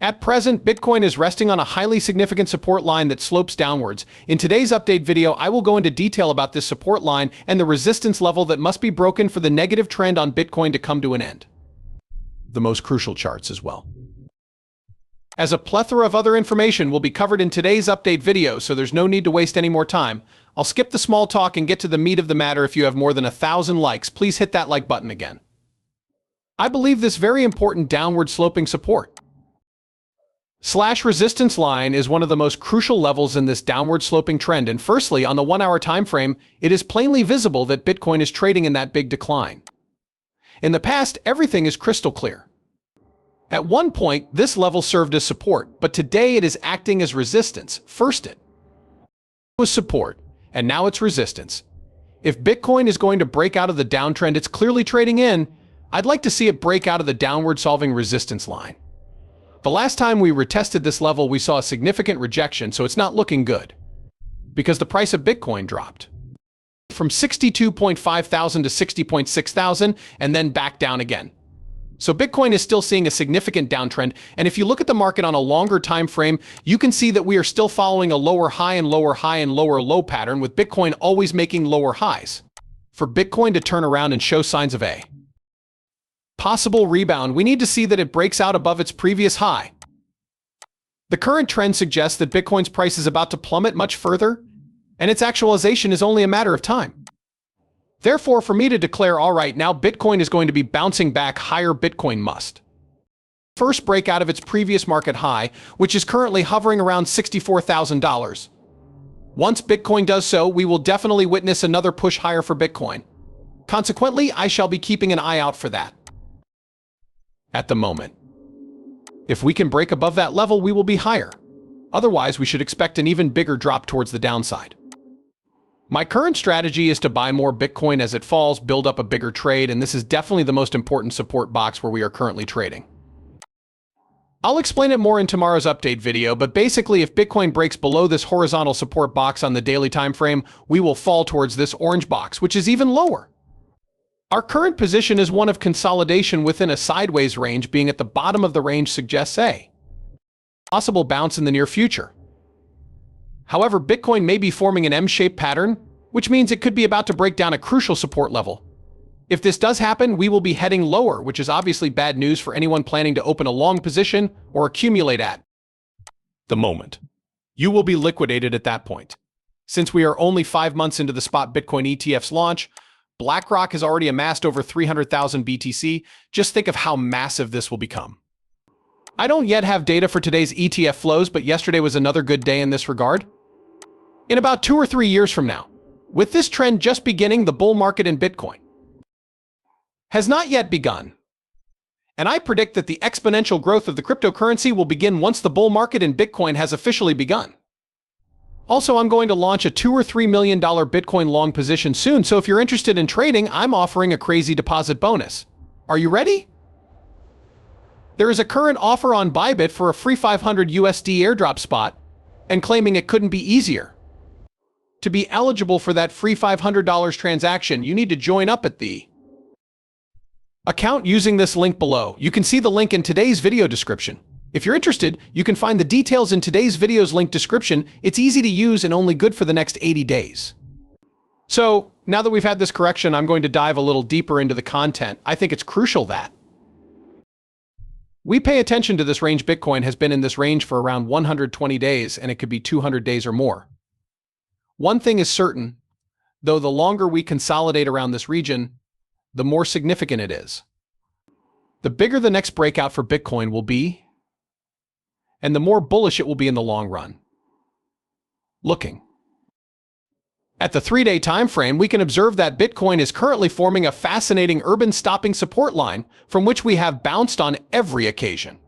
At present, Bitcoin is resting on a highly significant support line that slopes downwards. In today's update video, I will go into detail about this support line and the resistance level that must be broken for the negative trend on Bitcoin to come to an end. The most crucial charts as well, as a plethora of other information will be covered in today's update video, so there's no need to waste any more time. I'll skip the small talk and get to the meat of the matter. If you have more than 1,000 likes, please hit that like button again. I believe this very important downward sloping support / resistance line is one of the most crucial levels in this downward sloping trend, and firstly, on the 1-hour time frame, it is plainly visible that Bitcoin is trading in that big decline. In the past, everything is crystal clear. At one point, this level served as support, but today it is acting as resistance. First it was support, and now it's resistance. If Bitcoin is going to break out of the downtrend it's clearly trading in, I'd like to see it break out of the downward solving resistance line. The last time we retested this level, we saw a significant rejection, so it's not looking good, because the price of Bitcoin dropped from 62.5 thousand to 60.6 thousand and then back down again. So Bitcoin is still seeing a significant downtrend, and if you look at the market on a longer time frame, you can see that we are still following a lower high and lower high and lower low pattern, with Bitcoin always making lower highs. For Bitcoin to turn around and show signs of a possible rebound, we need to see that it breaks out above its previous high. The current trend suggests that Bitcoin's price is about to plummet much further, and its actualization is only a matter of time. Therefore, for me to declare, all right, now Bitcoin is going to be bouncing back higher, Bitcoin must first break out of its previous market high, which is currently hovering around $64,000. Once Bitcoin does so, we will definitely witness another push higher for Bitcoin. Consequently, I shall be keeping an eye out for that. At the moment, if we can break above that level, we will be higher. Otherwise, we should expect an even bigger drop towards the downside. My current strategy is to buy more Bitcoin as it falls, build up a bigger trade, and this is definitely the most important support box where we are currently trading. I'll explain it more in tomorrow's update video, but basically if Bitcoin breaks below this horizontal support box on the daily time frame, we will fall towards this orange box, which is even lower. Our current position is one of consolidation within a sideways range. Being at the bottom of the range suggests a possible bounce in the near future. However, Bitcoin may be forming an M-shaped pattern, which means it could be about to break down a crucial support level. If this does happen, we will be heading lower, which is obviously bad news for anyone planning to open a long position or accumulate at the moment. You will be liquidated at that point. Since we are only 5 months into the spot Bitcoin ETF's launch, BlackRock has already amassed over 300,000 BTC. Just think of how massive this will become. I don't yet have data for today's ETF flows, but yesterday was another good day in this regard. In about 2 or 3 years from now, with this trend just beginning, the bull market in Bitcoin has not yet begun. And I predict that the exponential growth of the cryptocurrency will begin once the bull market in Bitcoin has officially begun. Also, I'm going to launch a $2 or $3 million Bitcoin long position soon, so if you're interested in trading, I'm offering a crazy deposit bonus. Are you ready? There is a current offer on Bybit for a free 500 USD airdrop spot, and claiming it couldn't be easier. To be eligible for that free $500 transaction, you need to join up at the account using this link below. You can see the link in today's video description. If you're interested, you can find the details in today's video's link description. It's easy to use and only good for the next 80 days. So, now that we've had this correction, I'm going to dive a little deeper into the content. I think it's crucial that we pay attention to this range. Bitcoin has been in this range for around 120 days, and it could be 200 days or more. One thing is certain, though, the longer we consolidate around this region, the more significant it is. The bigger the next breakout for Bitcoin will be, and the more bullish it will be in the long run. Looking at the 3-day time frame, we can observe that Bitcoin is currently forming a fascinating urban stopping support line from which we have bounced on every occasion.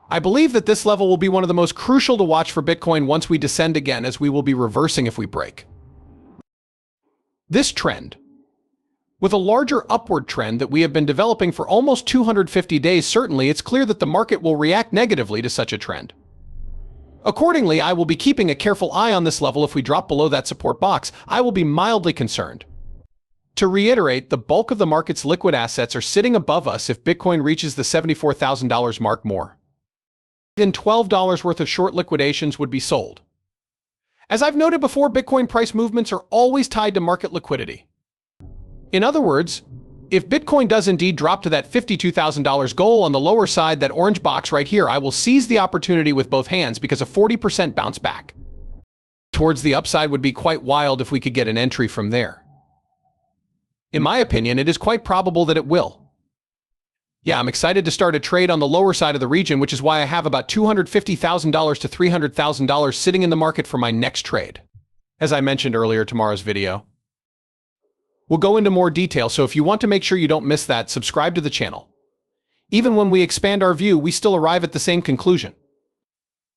I believe that this level will be one of the most crucial to watch for Bitcoin once we descend again, as we will be reversing if we break this trend. With a larger upward trend that we have been developing for almost 250 days, certainly it's clear that the market will react negatively to such a trend. Accordingly, I will be keeping a careful eye on this level. If we drop below that support box, I will be mildly concerned. To reiterate, the bulk of the market's liquid assets are sitting above us if Bitcoin reaches the $74,000 mark more. then $12 worth of short liquidations would be sold. As I've noted before, Bitcoin price movements are always tied to market liquidity. In other words, if Bitcoin does indeed drop to that $52,000 goal on the lower side, that orange box right here, I will seize the opportunity with both hands because a 40% bounce back towards the upside would be quite wild if we could get an entry from there. In my opinion, it is quite probable that it will. Yeah, I'm excited to start a trade on the lower side of the region, which is why I have about $250,000 to $300,000 sitting in the market for my next trade. As I mentioned earlier, tomorrow's video, we'll go into more detail, so if you want to make sure you don't miss that, subscribe to the channel. Even when we expand our view, we still arrive at the same conclusion.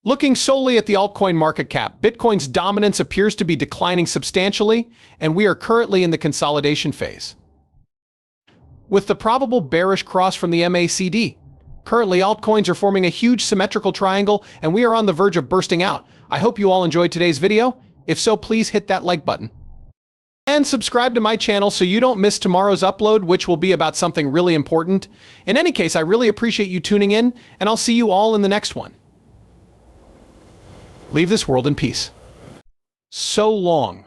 Looking solely at the altcoin market cap, Bitcoin's dominance appears to be declining substantially, and we are currently in the consolidation phase, with the probable bearish cross from the MACD. Currently, altcoins are forming a huge symmetrical triangle, and we are on the verge of bursting out. I hope you all enjoyed today's video. If so, please hit that like button. And subscribe to my channel so you don't miss tomorrow's upload, which will be about something really important. In any case, I really appreciate you tuning in, and I'll see you all in the next one. Leave this world in peace. So long.